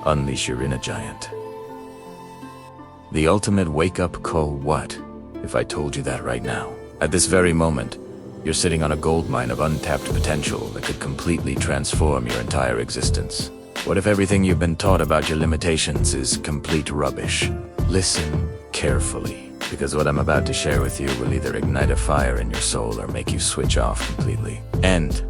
Unleash your inner giant. The ultimate wake-up call. What if I told you that right now? At this very moment, you're sitting on a goldmine of untapped potential that could completely transform your entire existence. What if everything you've been taught about your limitations is complete rubbish? Listen carefully, because what I'm about to share with you will either ignite a fire in your soul or make you switch off completely. And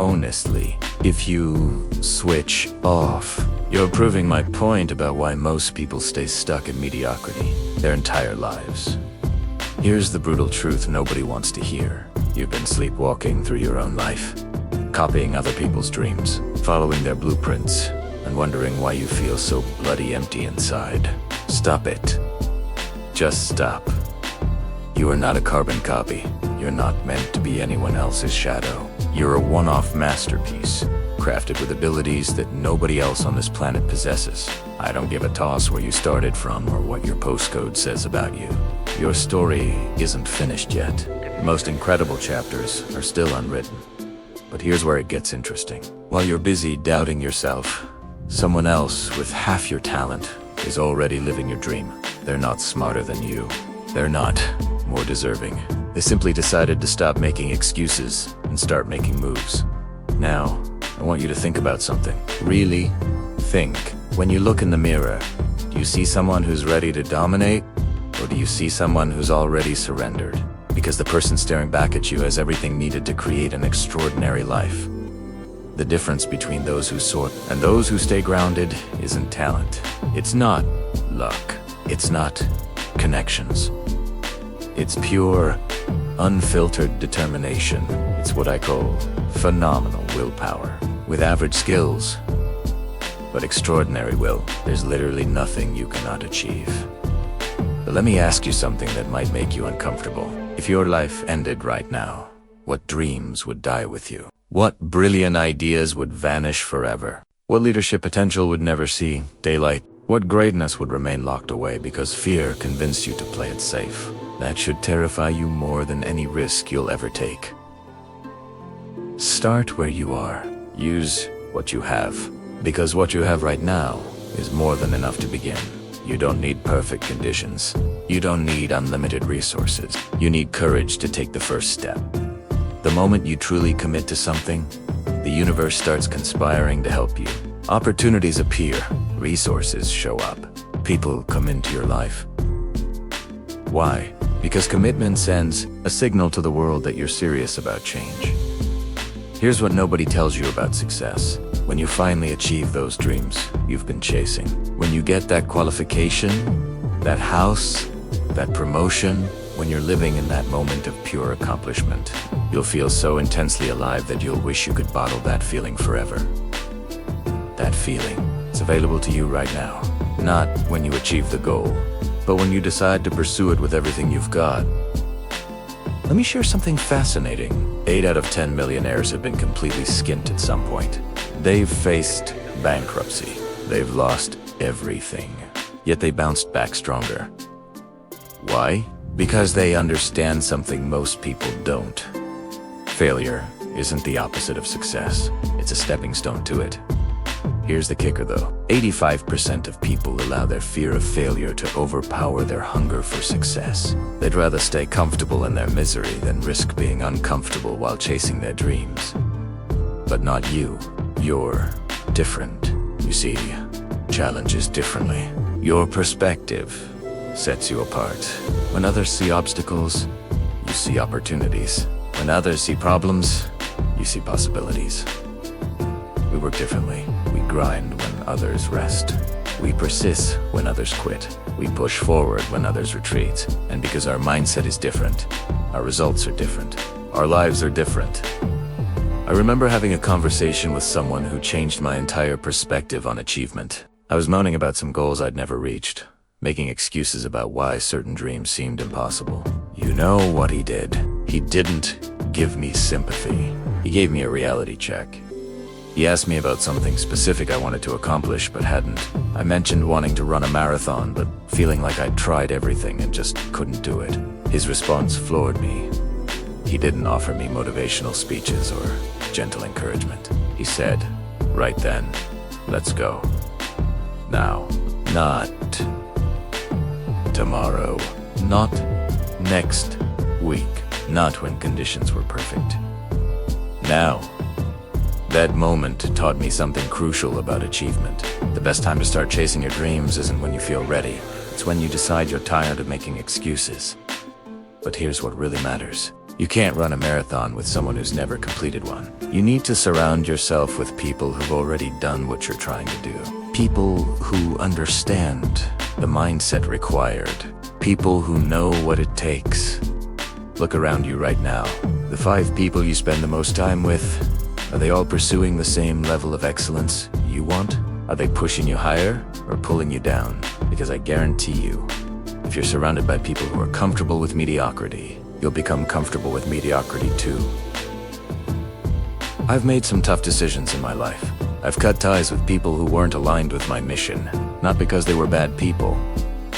honestly, if you switch off, you're proving my point about why most people stay stuck in mediocrity their entire lives. Here's the brutal truth nobody wants to hear. You've been sleepwalking through your own life, copying other people's dreams, following their blueprints, and wondering why you feel so bloody empty inside. Stop it. Just stop. You are not a carbon copy. You're not meant to be anyone else's shadow. You're a one-off masterpiece, crafted with abilities that nobody else on this planet possesses. I don't give a toss where you started from or what your postcode says about you. Your story isn't finished yet. The most incredible chapters are still unwritten. But here's where it gets interesting. While you're busy doubting yourself, someone else with half your talent is already living your dream. They're not smarter than you. They're not more deserving. They simply decided to stop making excuses and start making moves. Now, I want you to think about something. Really think. When you look in the mirror, do you see someone who's ready to dominate? Or do you see someone who's already surrendered? Because the person staring back at you has everything needed to create an extraordinary life. The difference between those who soar and those who stay grounded isn't talent. It's not luck. It's not connections. It's pure, unfiltered determination. It's what I call phenomenal willpower. With average skills, but extraordinary will, there's literally nothing you cannot achieve. But let me ask you something that might make you uncomfortable. If your life ended right now, what dreams would die with you? What brilliant ideas would vanish forever? What leadership potential would never see daylight? What greatness would remain locked away because fear convinced you to play it safe? That should terrify you more than any risk you'll ever take. Start where you are. Use what you have. Because what you have right now is more than enough to begin. You don't need perfect conditions. You don't need unlimited resources. You need courage to take the first step. The moment you truly commit to something, the universe starts conspiring to help you. Opportunities appear, resources show up, people come into your life. Why? Because commitment sends a signal to the world that you're serious about change. Here's what nobody tells you about success. When you finally achieve those dreams you've been chasing, when you get that qualification, that house, that promotion, when you're living in that moment of pure accomplishment, you'll feel so intensely alive that you'll wish you could bottle that feeling forever. That feeling is available to you right now. Not when you achieve the goal, but when you decide to pursue it with everything you've got. Let me share something fascinating. 8 out of 10 millionaires have been completely skint at some point. They've faced bankruptcy. They've lost everything. Yet they bounced back stronger. Why? Because they understand something most people don't. Failure isn't the opposite of success. It's a stepping stone to it. Here's the kicker though. 85% of people allow their fear of failure to overpower their hunger for success. They'd rather stay comfortable in their misery than risk being uncomfortable while chasing their dreams. But not you. You're different. You see challenges differently. Your perspective sets you apart. When others see obstacles, you see opportunities. When others see problems, you see possibilities. We work differently. We grind when others rest. We persist when others quit. We push forward when others retreat. And because our mindset is different, our results are different. Our lives are different. I remember having a conversation with someone who changed my entire perspective on achievement. I was moaning about some goals I'd never reached, making excuses about why certain dreams seemed impossible. You know what he did? He didn't give me sympathy. He gave me a reality check. He asked me about something specific I wanted to accomplish but hadn't. I mentioned wanting to run a marathon but feeling like I'd tried everything and just couldn't do it. His response floored me. He didn't offer me motivational speeches or gentle encouragement. He said, "Right then, let's go." now. Not tomorrow. Not next week. Not when conditions were perfect. Now. That moment taught me something crucial about achievement. The best time to start chasing your dreams isn't when you feel ready. It's when you decide you're tired of making excuses. But here's what really matters. You can't run a marathon with someone who's never completed one. You need to surround yourself with people who've already done what you're trying to do. People who understand the mindset required. People who know what it takes. Look around you right now. The 5 people you spend the most time with, are they all pursuing the same level of excellence you want? Are they pushing you higher or pulling you down? Because I guarantee you, if you're surrounded by people who are comfortable with mediocrity, you'll become comfortable with mediocrity too. I've made some tough decisions in my life. I've cut ties with people who weren't aligned with my mission, not because they were bad people,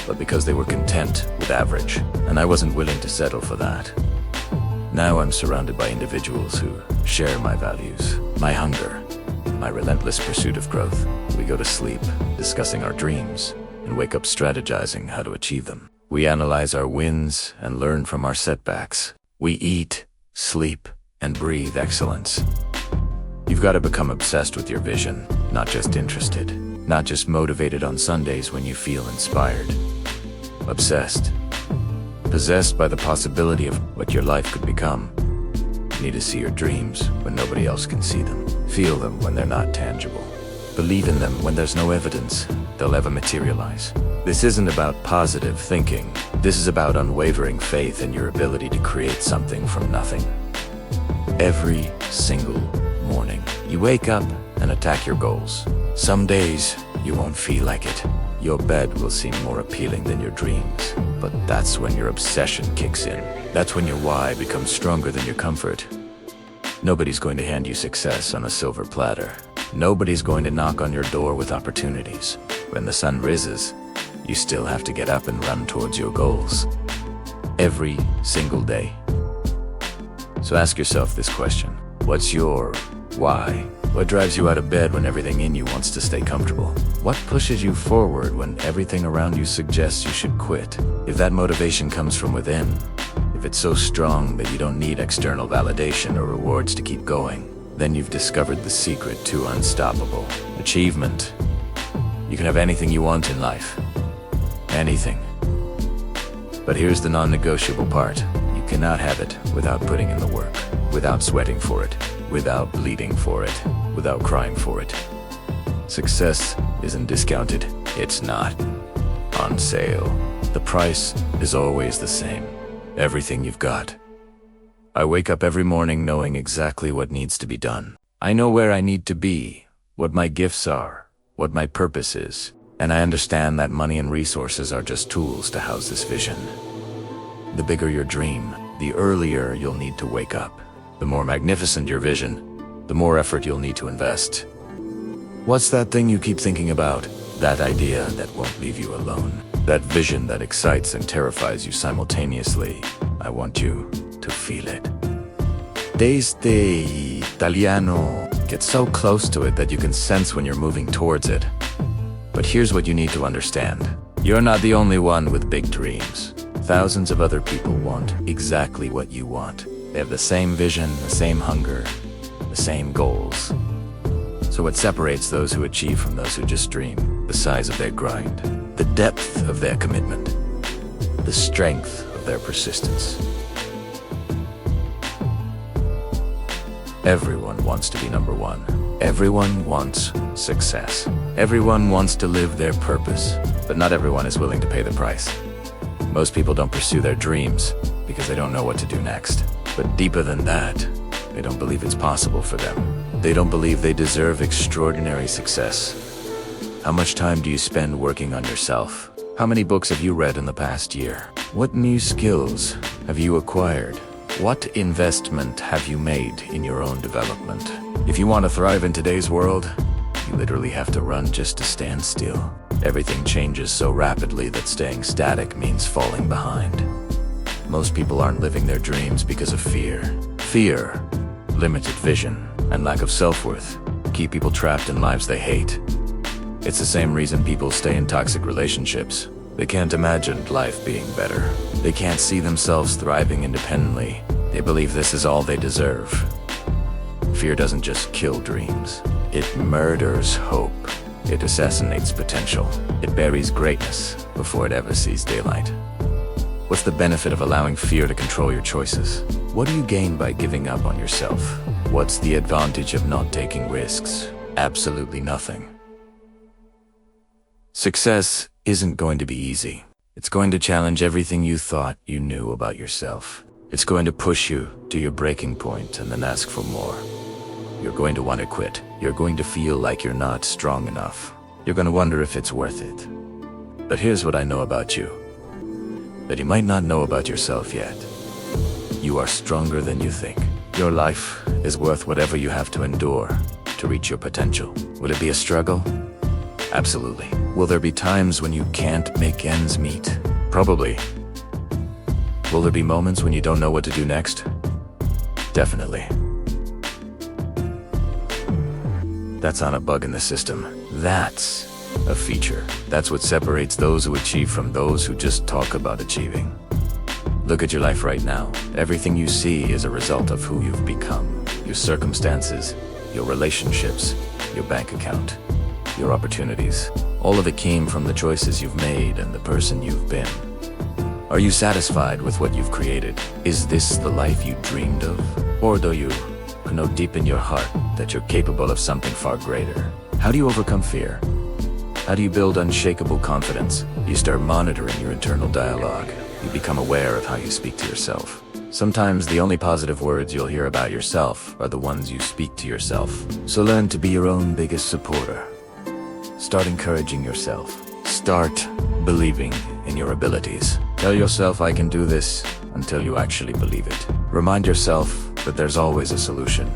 but because they were content with average, and I wasn't willing to settle for that. Now I'm surrounded by individuals who share my values, my hunger, my relentless pursuit of growth. We go to sleep discussing our dreams and wake up strategizing how to achieve them. We analyze our wins and learn from our setbacks. We eat, sleep, and breathe excellence. You've got to become obsessed with your vision, not just interested, not just motivated on Sundays when you feel inspired. Obsessed. Possessed by the possibility of what your life could become. You need to see your dreams when nobody else can see them. Feel them when they're not tangible. Believe in them when there's no evidence they'll ever materialize. This isn't about positive thinking. This is about unwavering faith in your ability to create something from nothing. Every single morning, you wake up and attack your goals. Some days, you won't feel like it. Your bed will seem more appealing than your dreams. But that's when your obsession kicks in. That's when your why becomes stronger than your comfort. Nobody's going to hand you success on a silver platter. Nobody's going to knock on your door with opportunities. When the sun rises, you still have to get up and run towards your goals. Every single day. So ask yourself this question. What's your why? What drives you out of bed when everything in you wants to stay comfortable? What pushes you forward when everything around you suggests you should quit? If that motivation comes from within, if it's so strong that you don't need external validation or rewards to keep going, then you've discovered the secret to unstoppable achievement. You can have anything you want in life. Anything. But here's the non-negotiable part. You cannot have it without putting in the work, without sweating for it, without bleeding for it, without crying for it. Success isn't discounted. It's not on sale. The price is always the same. Everything you've got. I wake up every morning knowing exactly what needs to be done. I know where I need to be, what my gifts are, what my purpose is, and I understand that money and resources are just tools to house this vision. The bigger your dream, the earlier you'll need to wake up. The more magnificent your vision, the more effort you'll need to invest. What's that thing you keep thinking about? That idea that won't leave you alone. That vision that excites and terrifies you simultaneously. I want you to feel it. Desde Italiano. Get so close to it that you can sense when you're moving towards it. But here's what you need to understand. You're not the only one with big dreams. Thousands of other people want exactly what you want. They have the same vision, the same hunger, the same goals. So what separates those who achieve from those who just dream? The size of their grind, the depth of their commitment, the strength of their persistence. Everyone wants to be number one. Everyone wants success. Everyone wants to live their purpose, but not everyone is willing to pay the price. Most people don't pursue their dreams because they don't know what to do next. But deeper than that, they don't believe it's possible for them. They don't believe they deserve extraordinary success. How much time do you spend working on yourself? How many books have you read in the past year? What new skills have you acquired? What investment have you made in your own development? If you want to thrive in today's world, you literally have to run just to stand still. Everything changes so rapidly that staying static means falling behind. Most people aren't living their dreams because of fear. Fear, limited vision, and lack of self-worth keep people trapped in lives they hate. It's the same reason people stay in toxic relationships. They can't imagine life being better. They can't see themselves thriving independently. They believe this is all they deserve. Fear doesn't just kill dreams. It murders hope. It assassinates potential. It buries greatness before it ever sees daylight. What's the benefit of allowing fear to control your choices? What do you gain by giving up on yourself? What's the advantage of not taking risks? Absolutely nothing. Success isn't going to be easy. It's going to challenge everything you thought you knew about yourself. It's going to push you to your breaking point and then ask for more. You're going to want to quit. You're going to feel like you're not strong enough. You're going to wonder if it's worth it. But here's what I know about you that you might not know about yourself yet. You are stronger than you think. Your life is worth whatever you have to endure to reach your potential. Will it be a struggle? Absolutely. Will there be times when you can't make ends meet? Probably. Will there be moments when you don't know what to do next? Definitely. That's not a bug in the system. That's a feature. That's what separates those who achieve from those who just talk about achieving. Look at your life right now. Everything you see is a result of who you've become. Your circumstances, your relationships, your bank account, your opportunities. All of it came from the choices you've made and the person you've been. Are you satisfied with what you've created? Is this the life you dreamed of? Or do you know deep in your heart that you're capable of something far greater? How do you overcome fear? How do you build unshakable confidence? You start monitoring your internal dialogue. You become aware of how you speak to yourself. Sometimes the only positive words you'll hear about yourself are the ones you speak to yourself. So learn to be your own biggest supporter. Start encouraging yourself. Start believing in your abilities. Tell yourself, I can do this, until you actually believe it. Remind yourself that there's always a solution,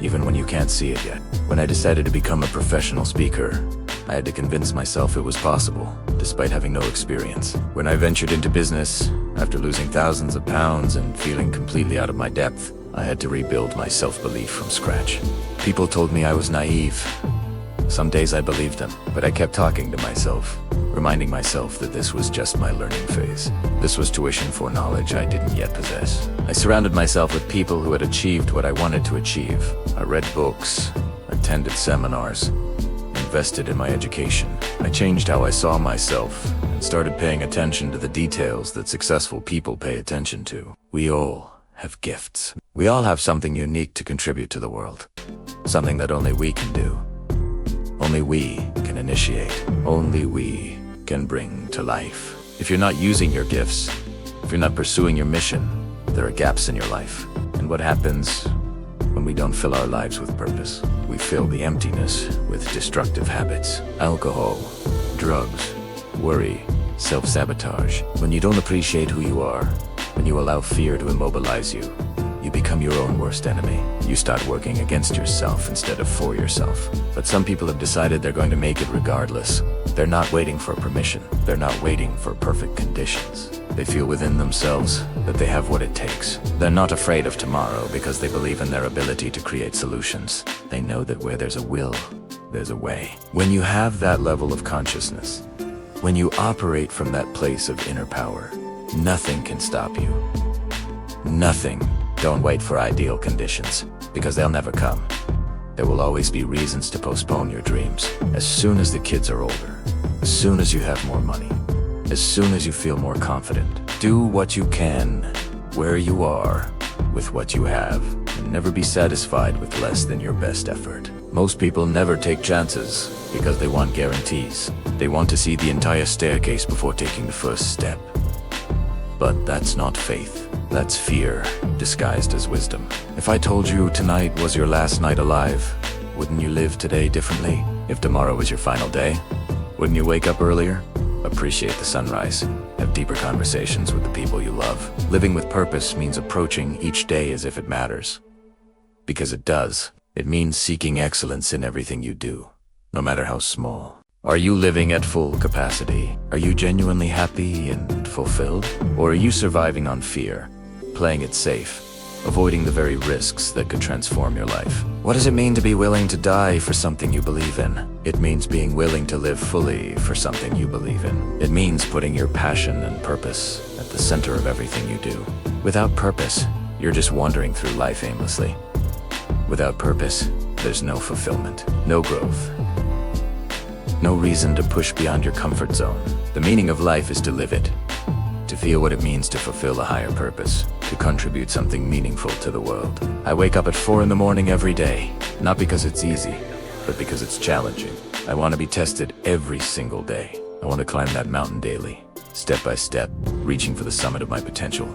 even when you can't see it yet. When I decided to become a professional speaker, I had to convince myself it was possible, despite having no experience. When I ventured into business, after losing thousands of pounds and feeling completely out of my depth, I had to rebuild my self-belief from scratch. People told me I was naive. Some days I believed them, but I kept talking to myself, reminding myself that this was just my learning phase. This was tuition for knowledge I didn't yet possess. I surrounded myself with people who had achieved what I wanted to achieve. I read books, attended seminars, invested in my education. I changed how I saw myself and started paying attention to the details that successful people pay attention to. We all have gifts. We all have something unique to contribute to the world. Something that only we can do. Only we can initiate. Only we can bring to life. If you're not using your gifts, if you're not pursuing your mission, there are gaps in your life. And what happens when we don't fill our lives with purpose? We fill the emptiness with destructive habits. Alcohol, drugs, worry, self-sabotage. When you don't appreciate who you are, when you allow fear to immobilize you, you become your own worst enemy. You start working against yourself instead of for yourself. But some people have decided they're going to make it regardless. They're not waiting for permission. They're not waiting for perfect conditions. They feel within themselves that they have what it takes. They're not afraid of tomorrow because they believe in their ability to create solutions. They know that where there's a will, there's a way. When you have that level of consciousness, when you operate from that place of inner power, nothing can stop you. Nothing. Don't wait for ideal conditions, because they'll never come. There will always be reasons to postpone your dreams. As soon as the kids are older, as soon as you have more money, as soon as you feel more confident, do what you can, where you are, with what you have, and never be satisfied with less than your best effort. Most people never take chances because they want guarantees. They want to see the entire staircase before taking the first step. But that's not faith. That's fear, disguised as wisdom. If I told you tonight was your last night alive, wouldn't you live today differently? If tomorrow was your final day, wouldn't you wake up earlier? Appreciate the sunrise. Have deeper conversations with the people you love. Living with purpose means approaching each day as if it matters. Because it does. It means seeking excellence in everything you do, no matter how small. Are you living at full capacity? Are you genuinely happy and fulfilled? Or are you surviving on fear, playing it safe, avoiding the very risks that could transform your life. What does it mean to be willing to die for something you believe in? It means being willing to live fully for something you believe in. It means putting your passion and purpose at the center of everything you do. Without purpose, you're just wandering through life aimlessly. Without purpose, there's no fulfillment, no growth, no reason to push beyond your comfort zone. The meaning of life is to live it, to feel what it means to fulfill a higher purpose, to contribute something meaningful to the world. I wake up at 4 in the morning every day, not because it's easy, but because it's challenging. I want to be tested every single day. I want to climb that mountain daily, step by step, reaching for the summit of my potential.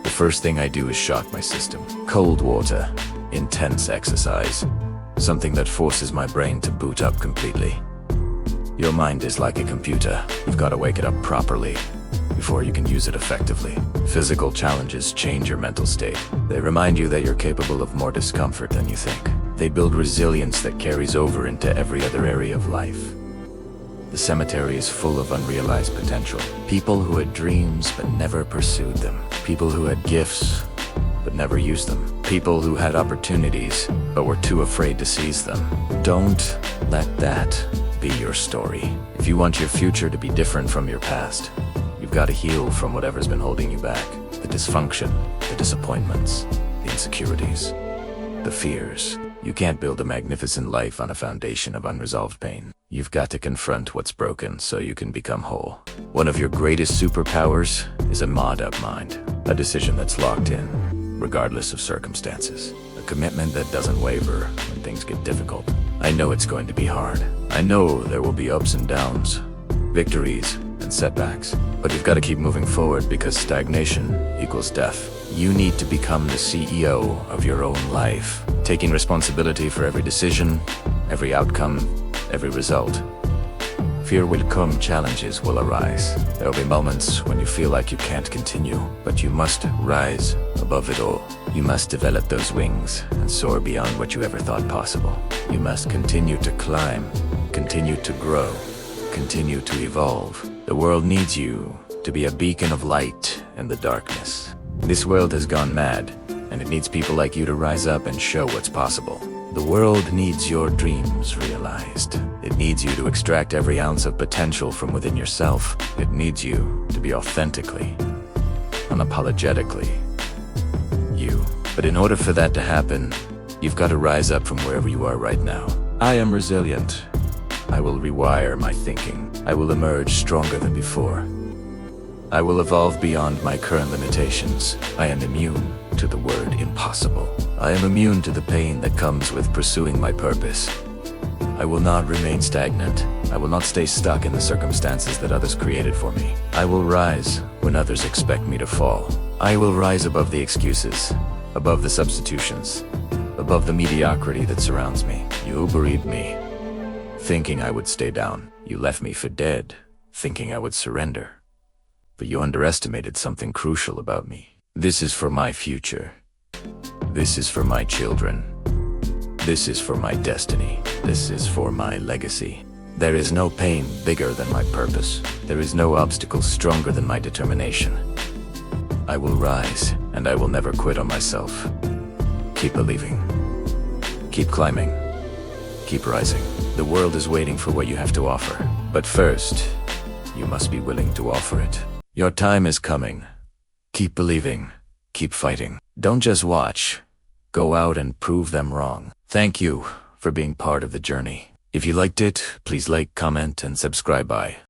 The first thing I do is shock my system. Cold water, intense exercise, something that forces my brain to boot up completely. Your mind is like a computer. You've got to wake it up properly before you can use it effectively. Physical challenges change your mental state. They remind you that you're capable of more discomfort than you think. They build resilience that carries over into every other area of life. The cemetery is full of unrealized potential. People who had dreams but never pursued them. People who had gifts but never used them. People who had opportunities but were too afraid to seize them. Don't let that be your story. If you want your future to be different from your past, you've got to heal from whatever's been holding you back. The dysfunction, the disappointments, the insecurities, the fears. You can't build a magnificent life on a foundation of unresolved pain. You've got to confront what's broken so you can become whole. One of your greatest superpowers is a mod-up mind, a decision that's locked in, regardless of circumstances. A commitment that doesn't waver when things get difficult. I know it's going to be hard. I know there will be ups and downs, victories and setbacks. But you've got to keep moving forward because stagnation equals death. You need to become the CEO of your own life, taking responsibility for every decision, every outcome, every result. Fear will come, challenges will arise. There will be moments when you feel like you can't continue, but you must rise above it all. You must develop those wings and soar beyond what you ever thought possible. You must continue to climb, continue to grow, continue to evolve. The world needs you to be a beacon of light in the darkness. This world has gone mad, and it needs people like you to rise up and show what's possible. The world needs your dreams realized. It needs you to extract every ounce of potential from within yourself. It needs you to be authentically, unapologetically you. But in order for that to happen, you've got to rise up from wherever you are right now. I am resilient. I will rewire my thinking. I will emerge stronger than before. I will evolve beyond my current limitations. I am immune to the word impossible. I am immune to the pain that comes with pursuing my purpose. I will not remain stagnant. I will not stay stuck in the circumstances that others created for me. I will rise when others expect me to fall. I will rise above the excuses, above the substitutions, above the mediocrity that surrounds me. You buried me, thinking I would stay down. You left me for dead, thinking I would surrender. But you underestimated something crucial about me. This is for my future. This is for my children. This is for my destiny. This is for my legacy. There is no pain bigger than my purpose. There is no obstacle stronger than my determination. I will rise, and I will never quit on myself. Keep believing. Keep climbing. Keep rising. The world is waiting for what you have to offer. But first, you must be willing to offer it. Your time is coming. Keep believing. Keep fighting. Don't just watch. Go out and prove them wrong. Thank you for being part of the journey. If you liked it, please like, comment, and subscribe. Bye.